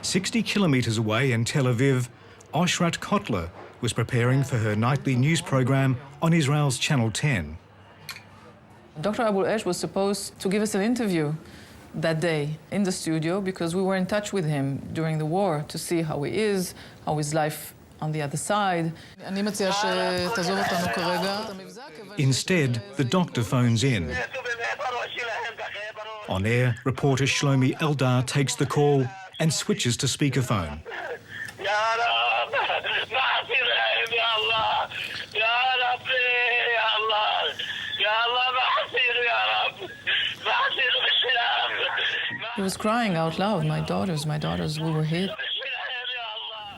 60 kilometres away in Tel Aviv, Oshrat Kotler was preparing for her nightly news programme on Israel's Channel 10. Dr. Abu Esh was supposed to give us an interview that day in the studio because we were in touch with him during the war to see how he is, how his life on the other side. Instead, the doctor phones in. On air, reporter Shlomi Eldar takes the call and switches to speakerphone. He was crying out loud, my daughters, we were hit.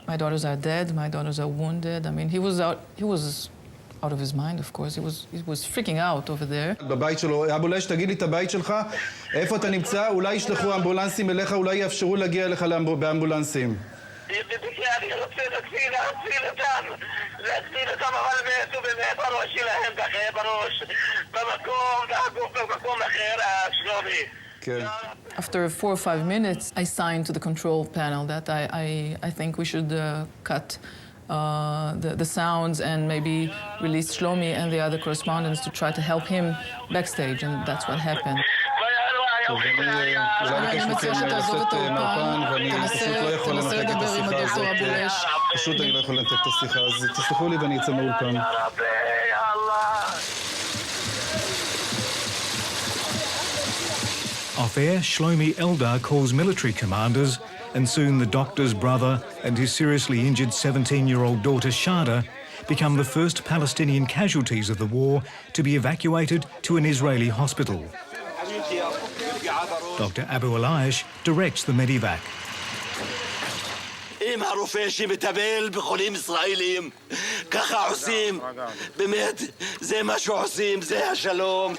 My daughters are dead, my daughters are wounded. I mean, he was out of his mind, of course. He was freaking out over there. בבית שלו, אבו לש, תגיד לי את הבית שלך, איפה אתה נמצא? אולי ישלחו אמבולנסים אליך, אולי יאפשרו להגיע אליך באמבולנסים. אני רוצה להציל אותם, אבל מתו באמת בראש שלהם, ככה בראש, במקום אחר, שלומי. After 4 or 5 minutes, I signed to the control panel that I think we should cut the sounds and maybe release Shlomi and the other correspondents to try to help him backstage, and that's what happened. Off air, Shlomi Eldar calls military commanders, and soon the doctor's brother and his seriously injured 17-year-old daughter Shada become the first Palestinian casualties of the war to be evacuated to an Israeli hospital. Dr. Abu Eliash directs the medevac. אם הרופא שמטפל בחולים ישראלים, ככה עושים, באמת, זה מה שעושים, זה השלום.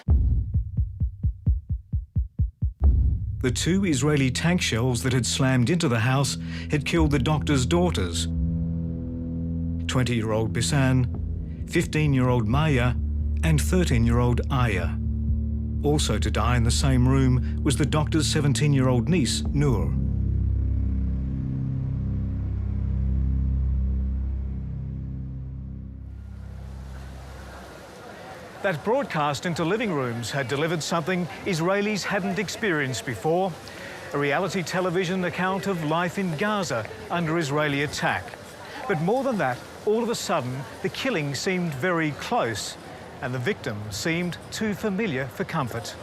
The 2 Israeli tank shells that had slammed into the house had killed the doctor's daughters, 20-year-old Bisan, 15-year-old Maya, and 13-year-old Aya. Also to die in the same room was the doctor's 17-year-old niece, Noor. That broadcast into living rooms had delivered something Israelis hadn't experienced before, a reality television account of life in Gaza under Israeli attack. But more than that, all of a sudden, the killing seemed very close, and the victim seemed too familiar for comfort.